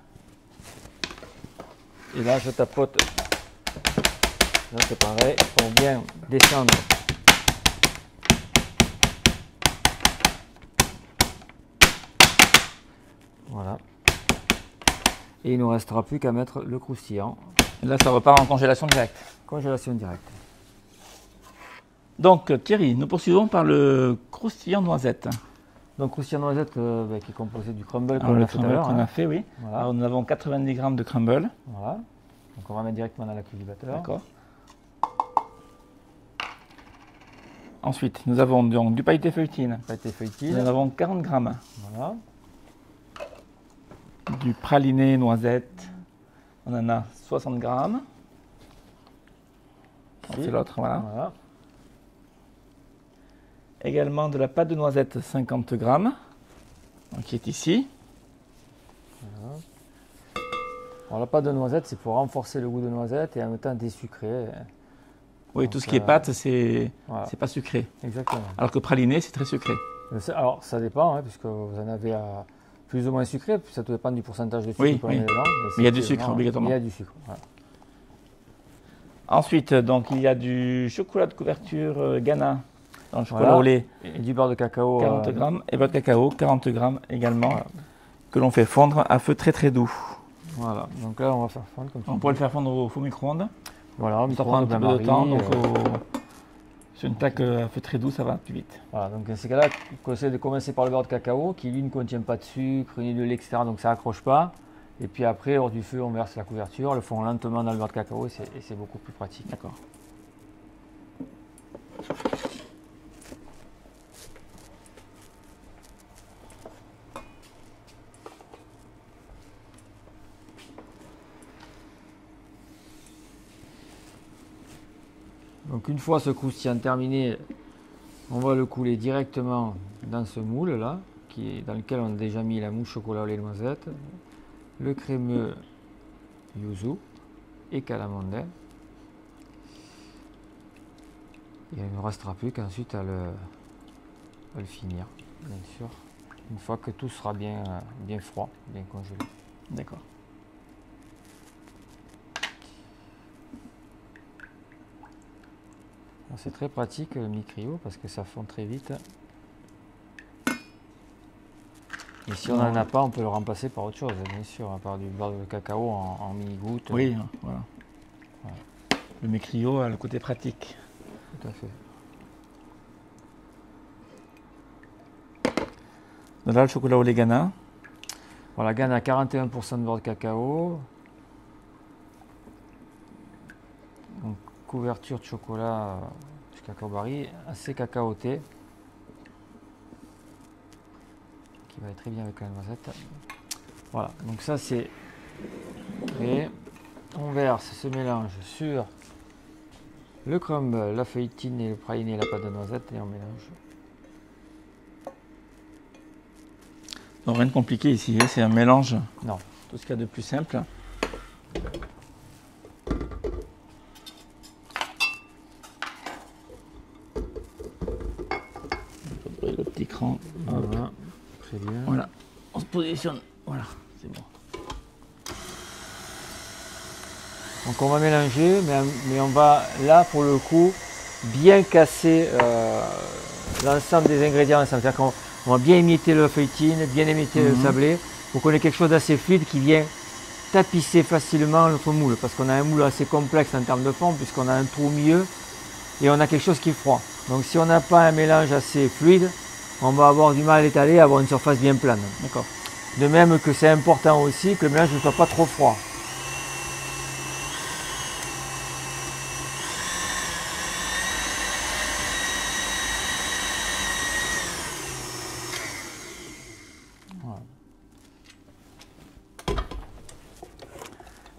Et là, je tapote Là c'est pareil, pour bien descendre. Voilà. Et il ne nous restera plus qu'à mettre le croustillant. Et là, ça repart en congélation directe. Congélation directe. Donc Thierry, nous poursuivons par le croustillant noisette. Donc croustillant noisette qui est composé du crumble Alors, qu'on le a fait tout à crumble l'heure. qu'on a fait, oui. Voilà. Alors, nous avons 90 g de crumble. Voilà. Donc on va mettre directement dans la cultivateur. D'accord. Ensuite, nous avons donc du pailleté feuilletine. Pailleté feuilletine. Nous en avons 40 g. Voilà. Du praliné noisette. On en a 60 g. C'est l'autre, voilà. Voilà. Également de la pâte de noisette 50 g, donc qui est ici. Voilà. Alors la pâte de noisette, c'est pour renforcer le goût de noisette et en même temps désucrer. Oui, donc, tout ce qui est pâte, c'est voilà. pas sucré. Exactement. Alors que praliné, c'est très sucré. Alors ça dépend, hein, puisque vous en avez à plus ou moins sucré, puis ça dépend du pourcentage de sucre Oui, qu'on oui. met dedans. Mais il y a du sucre, obligatoirement. Il y a du sucre. Voilà. Ensuite, donc, il y a du chocolat de couverture Ghana, dans le chocolat Voilà. au lait, Et du beurre de cacao. 40 g, et beurre de cacao, 40 g également, Voilà. que l'on fait fondre à feu très très doux. Voilà. Donc là, on va faire fondre comme ça. On pourrait le faire fondre au faux micro-ondes. Voilà, Ça prend un petit peu de temps, donc bain-marie, sur une plaque à feu très doux, ça va plus vite. Voilà, donc dans ces cas-là, je conseille de commencer par le beurre de cacao qui lui ne contient pas de sucre ni de lait, etc. Donc ça accroche pas. Et puis après, hors du feu, on verse la couverture, le fond lentement dans le beurre de cacao et c'est beaucoup plus pratique. D'accord. Donc une fois ce croustillant terminé, on va le couler directement dans ce moule là, dans lequel on a déjà mis la mousse chocolat au lait noisette, le crémeux yuzu et calamondin. Et il ne nous restera plus qu'ensuite à le finir, bien sûr, une fois que tout sera bien froid, bien congelé. D'accord. C'est très pratique le micrio parce que ça fond très vite. Et si on n'en a pas, on peut le remplacer par autre chose, bien sûr, par du beurre de cacao en mini-gouttes. Oui, voilà. Le micrio a le côté pratique. Tout à fait. Donc là, le chocolat au lait Ghana. Voilà, Ghana à 41% de beurre de cacao. Donc, couverture de chocolat cacao barry, assez cacaoté. Qui va être très bien avec la noisette. Voilà, donc ça c'est prêt. On verse ce mélange sur le crumble, la feuilletine et le praliné et la pâte de noisette et on mélange. Donc rien de compliqué ici, hein, c'est un mélange. Non. Tout ce qu'il y a de plus simple. Le petit cran. Voilà, très bien. Voilà, on se positionne. Voilà, c'est bon. Donc on va mélanger, mais on va là pour le coup bien casser l'ensemble des ingrédients ensemble. C'est-à-dire qu'on va bien émietter le feuilletine, bien émietter le sablé, pour qu'on ait quelque chose d'assez fluide qui vient tapisser facilement notre moule. Parce qu'on a un moule assez complexe en termes de forme, puisqu'on a un trou au milieu et on a quelque chose qui est froid. Donc si on n'a pas un mélange assez fluide, on va avoir du mal à l'étaler et avoir une surface bien plane. D'accord. De même que c'est important aussi que le mélange ne soit pas trop froid.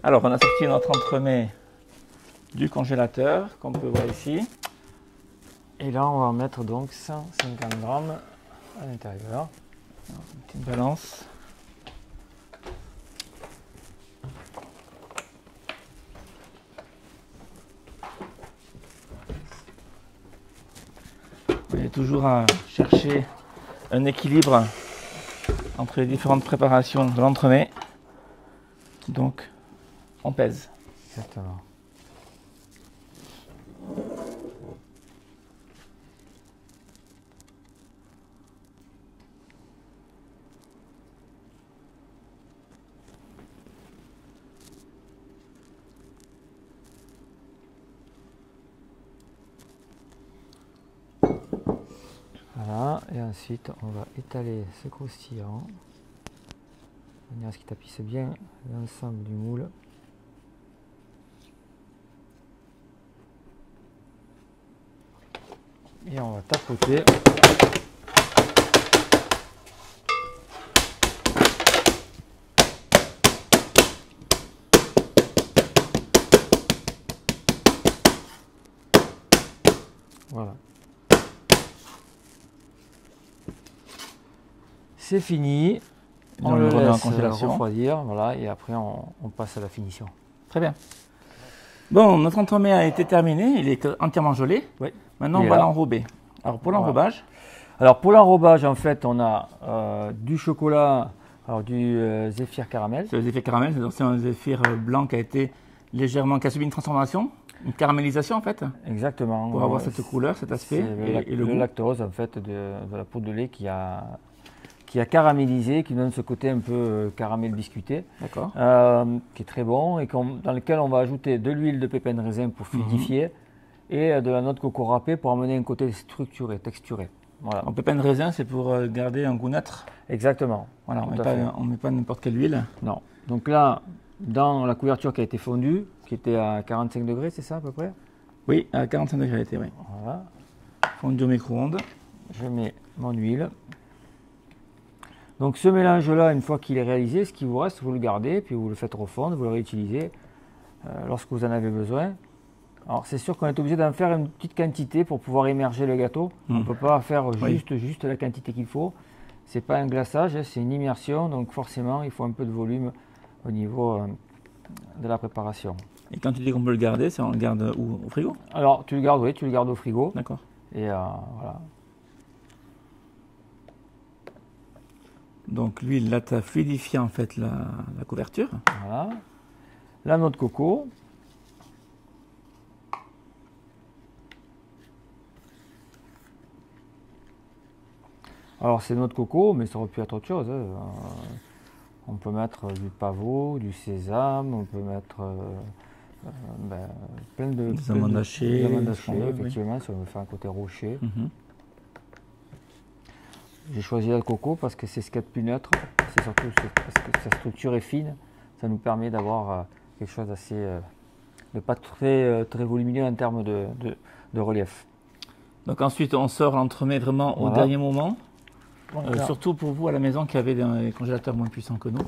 Alors, on a sorti notre entremets du congélateur, comme on peut voir ici. Et là, on va en mettre donc 150 grammes à l'intérieur. Une petite balance. On est toujours à chercher un équilibre entre les différentes préparations de l'entremet. Donc, on pèse. Exactement. Et ensuite, on va étaler ce croustillant de manière à ce qu'il tapisse bien l'ensemble du moule. Et on va tapoter. Voilà. C'est fini. On le remet en laisse congélation. refroidir, voilà, et après on passe à la finition. Très bien. Bon, notre entremets a été terminé, il est entièrement gelé. Oui. Maintenant, Il on est va là. l'enrober. Alors, pour Voilà. l'enrobage, Alors pour l'enrobage, en fait, on a du chocolat, alors du zéphyr caramel. c'est le zéphyr caramel, c'est un zéphyr blanc qui a subi une transformation, une caramélisation en fait, Exactement. pour avoir cette couleur, cet aspect C'est et le goût. lactose en fait de la poudre de lait qui a caramélisé, qui donne ce côté un peu caramel biscuité, D'accord. qui est très bon et dans lequel on va ajouter de l'huile de pépins de raisin pour fluidifier et de la noix de coco râpée pour amener un côté structuré, texturé. Voilà. En pépins de raisin, c'est pour garder un goût neutre. Exactement. Voilà, on Tout à fait. ne met pas n'importe quelle huile. Non. Donc là, dans la couverture qui a été fondue, qui était à 45 degrés, c'est ça à peu près? Oui, à 45 degrés l'été, oui. Voilà. Fondu au micro-ondes. Je mets mon huile. Donc ce mélange-là, une fois qu'il est réalisé, ce qui vous reste, vous le gardez, puis vous le faites refondre, vous le réutilisez lorsque vous en avez besoin. Alors c'est sûr qu'on est obligé d'en faire une petite quantité pour pouvoir émerger le gâteau. On ne peut pas faire juste la quantité qu'il faut. Ce n'est pas un glaçage, c'est une immersion, donc forcément il faut un peu de volume au niveau de la préparation. Et quand tu dis qu'on peut le garder, on le garde où? Au frigo? Alors tu le gardes, oui, tu le gardes au frigo. D'accord. Et voilà. Donc l'huile, là, tu as fluidifié en fait la couverture. Voilà. La noix de coco. Alors c'est noix de coco, mais ça aurait pu être autre chose. On peut mettre du pavot, du sésame, on peut mettre plein de... Des amandes hachées. Des amandes hachées, oui. effectivement, si on veut faire un côté rocher. Mhm. J'ai choisi la coco parce que c'est ce qu'il y a de plus neutre. C'est surtout parce que sa structure est fine. Ça nous permet d'avoir quelque chose d'assez... de pas très volumineux en termes de relief. Donc ensuite, on sort l'entremets vraiment au dernier moment. Voilà. Surtout pour vous à la maison qui avez des congélateurs moins puissants que nous.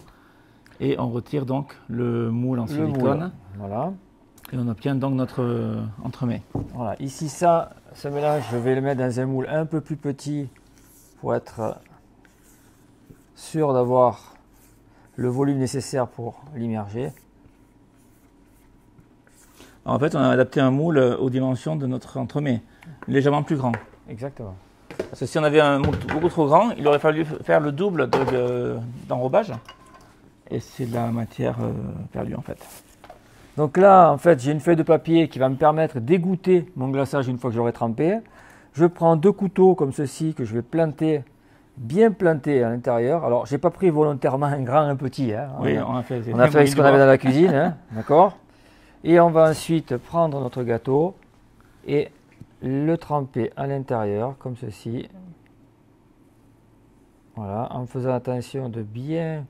Et on retire donc le moule en silicone. Voilà. Et on obtient donc notre entremets. Voilà. Ici, ce mélange, je vais le mettre dans un moule un peu plus petit pour être sûr d'avoir le volume nécessaire pour l'immerger. En fait, on a adapté un moule aux dimensions de notre entremets, légèrement plus grand. Exactement. Parce que si on avait un moule beaucoup trop grand, il aurait fallu faire le double d'enrobage. Et c'est de la matière perdue en fait. Donc là, en fait, j'ai une feuille de papier qui va me permettre d'égoutter mon glaçage une fois que je l'aurai trempé. Je prends 2 couteaux comme ceci que je vais planter, bien planter à l'intérieur. Alors, j'ai pas pris volontairement un grand, un petit. Hein. Oui, on a fait avec ce qu'on avait dans la cuisine, hein, d'accord? Et on va ensuite prendre notre gâteau et le tremper à l'intérieur comme ceci. Voilà, en faisant attention de bien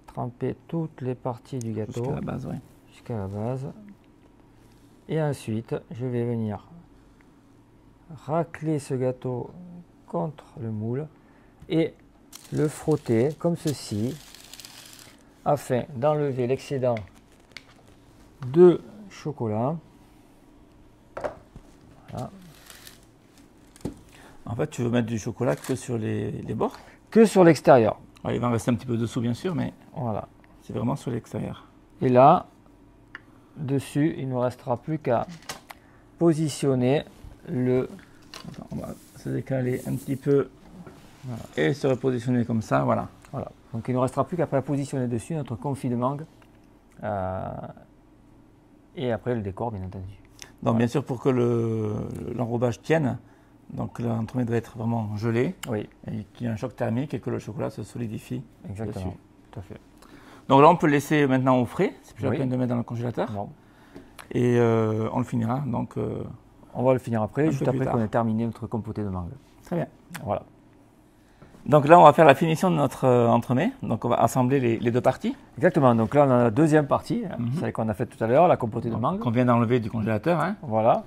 tremper toutes les parties du gâteau. Jusqu'à la base, oui. Jusqu'à la base. Et ensuite, je vais venir racler ce gâteau contre le moule et le frotter comme ceci afin d'enlever l'excédent de chocolat. Voilà. En fait, tu veux mettre du chocolat que sur les bords? Que sur l'extérieur. Ouais, il va en rester un petit peu dessous, bien sûr, mais Voilà. c'est vraiment sur l'extérieur. Et là, dessus, il ne nous restera plus qu'à positionner le... Attends, on va se décaler un petit peu et se repositionner comme ça, voilà. Voilà. Donc il ne nous restera plus qu'à positionner dessus notre confit de mangue et après le décor, bien entendu. Donc bien sûr, pour que l'enrobage tienne, donc l'entremets doit être vraiment gelé, Oui, et qu'il y ait un choc thermique et que le chocolat se solidifie exactement. dessus. Tout à fait. Donc là, on peut le laisser maintenant au frais, c'est plus la Oui. peine de mettre dans le congélateur. Non. Et on le finira donc on va le finir après, Un juste peu plus après tard. qu'on ait terminé notre compoté de mangue. Très bien. Voilà. Donc là, on va faire la finition de notre entremets. Donc on va assembler les deux parties Exactement, donc là on a la deuxième partie, celle qu'on a faite tout à l'heure, la compotée de mangue. qu'on vient d'enlever du congélateur. Hein. Voilà.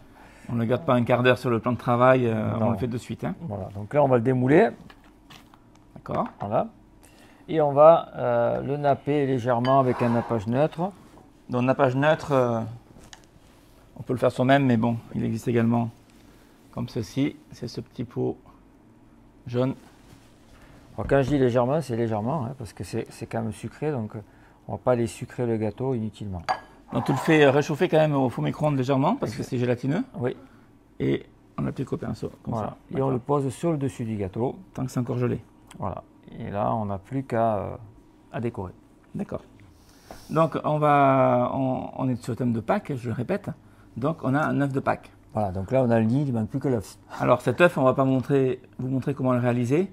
On ne le garde pas un quart d'heure sur le plan de travail, Non. on le fait de suite. Hein. Voilà, donc là on va le démouler, D'accord. voilà. Et on va le napper légèrement avec un nappage neutre. Donc nappage neutre, on peut le faire soi-même, mais bon, il existe également comme ceci. C'est ce petit pot jaune. Alors, quand je dis légèrement, c'est légèrement, hein, parce que c'est quand même sucré, donc on ne va pas aller sucrer le gâteau inutilement. Donc tu le fais réchauffer quand même au four micro-ondes légèrement, parce que c'est gélatineux. Oui, Et on applique au pinceau, comme voilà. ça. Et on le pose sur le dessus du gâteau. Tant que c'est encore gelé. Voilà. Et là, on n'a plus qu'à décorer. D'accord. Donc on est sur le thème de Pâques, je le répète. Donc on a un œuf de Pâques. Voilà, donc là on a le nid, il ne manque plus que l'œuf. Alors cet œuf, on ne va pas vous montrer comment le réaliser.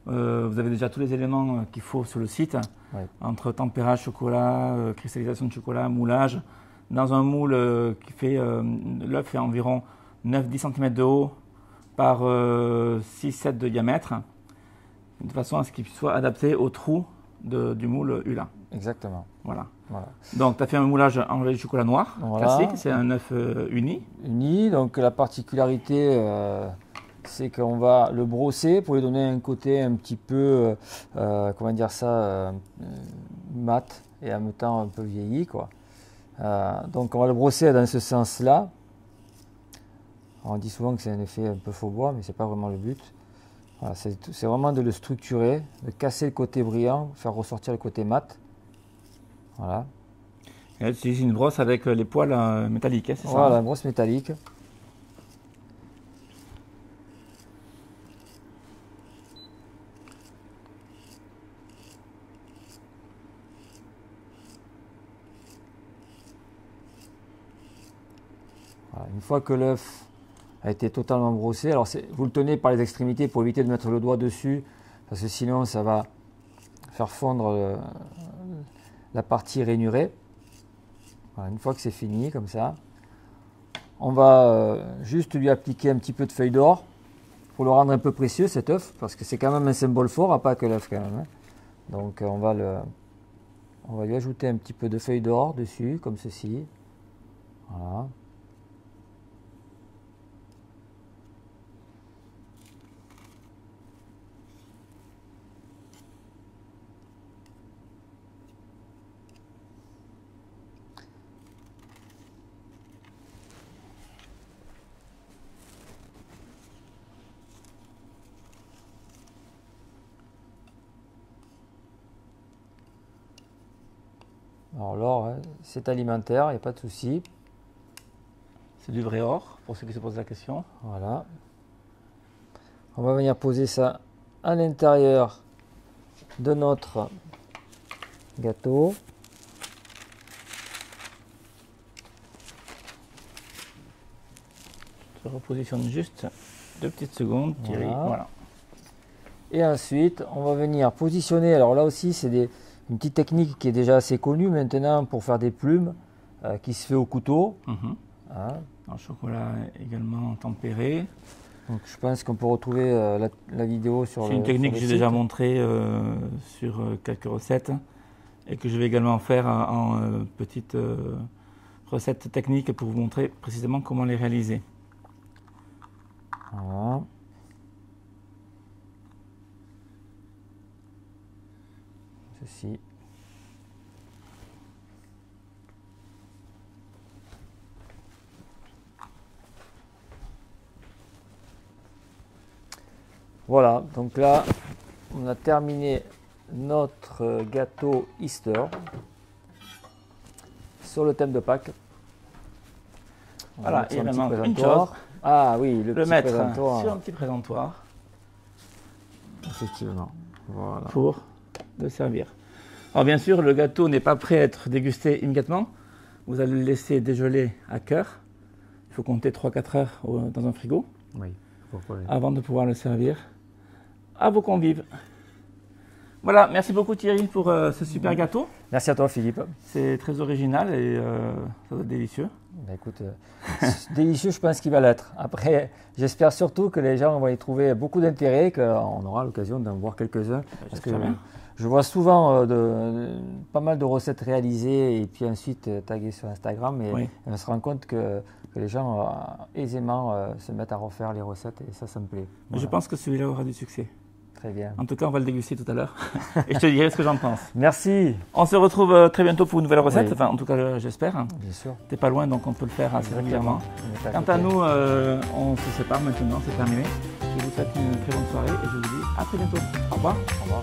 Vous avez déjà tous les éléments qu'il faut sur le site, Ouais. entre tempérage chocolat, cristallisation de chocolat, moulage. Dans un moule qui fait, l'œuf fait environ 9-10 cm de haut par 6-7 de diamètre, de façon à ce qu'il soit adapté au trou du moule Hulin. Exactement. Voilà. Voilà. Donc tu as fait un moulage en lait de chocolat noir, Voilà. classique, c'est un œuf uni. Uni, donc la particularité, c'est qu'on va le brosser pour lui donner un côté un petit peu, comment dire ça, mat et en même temps un peu vieilli, quoi. Donc on va le brosser dans ce sens-là. On dit souvent que c'est un effet un peu faux bois, mais c'est pas vraiment le but. Voilà, c'est vraiment de le structurer, de casser le côté brillant, faire ressortir le côté mat. Voilà. Et là, tu utilises une brosse avec les poils métalliques, hein, c'est ça? Voilà, la brosse métallique. Voilà, une fois que l'œuf a été totalement brossé, alors vous le tenez par les extrémités pour éviter de mettre le doigt dessus, parce que sinon ça va faire fondre la partie rainurée. Voilà, une fois que c'est fini, comme ça, on va juste lui appliquer un petit peu de feuille d'or pour le rendre un peu précieux, cet œuf, parce que c'est quand même un symbole fort, pas que l'œuf quand même. Hein. Donc on va lui ajouter un petit peu de feuille d'or dessus, comme ceci. Voilà. Alors l'or, hein, c'est alimentaire, il n'y a pas de souci. C'est du vrai or, pour ceux qui se posent la question. Voilà. On va venir poser ça à l'intérieur de notre gâteau. Je repositionne juste 2 petites secondes, Thierry. Voilà. Voilà. Et ensuite, on va venir positionner. Alors là aussi, c'est une petite technique qui est déjà assez connue maintenant pour faire des plumes, qui se fait au couteau. Mhm. Hein. Un chocolat également tempéré. Donc je pense qu'on peut retrouver la vidéo sur C'est une technique que sur j'ai le déjà site. montrée sur quelques recettes et que je vais également faire en petite recette technique pour vous montrer précisément comment les réaliser. Voilà. Ceci. Voilà, donc là, on a terminé notre gâteau Easter sur le thème de Pâques. On va Voilà, mettre et son petit maintenant, une présentoir. chose. Ah oui, le Le petit mettre présentoir. sur un petit présentoir Effectivement. Voilà. pour le servir. Alors bien sûr, le gâteau n'est pas prêt à être dégusté immédiatement. Vous allez le laisser dégeler à cœur. Il faut compter 3-4 heures dans un frigo Oui, pourquoi avant de pouvoir le servir à vos convives. Voilà, merci beaucoup Thierry pour ce super gâteau. Merci à toi Philippe. C'est très original et ça doit être délicieux. Ben écoute, délicieux, je pense qu'il va l'être. Après, j'espère surtout que les gens vont y trouver beaucoup d'intérêt, qu'on aura l'occasion d'en voir quelques-uns. Parce que je vois souvent pas mal de recettes réalisées et puis ensuite taguées sur Instagram. Et on se rend compte que les gens aisément se mettent à refaire les recettes et ça me plaît. Voilà. Je pense que celui-là aura du succès. Très bien. En tout cas, on va le déguster tout à l'heure et je te dirai ce que j'en pense. Merci. On se retrouve très bientôt pour une nouvelle recette. Enfin, en tout cas, j'espère. Bien sûr. T'es pas loin, donc on peut le faire assez régulièrement. Quant à nous, on se sépare maintenant, c'est terminé. Je vous souhaite une très bonne soirée et je vous dis à très bientôt. Au revoir. Au revoir.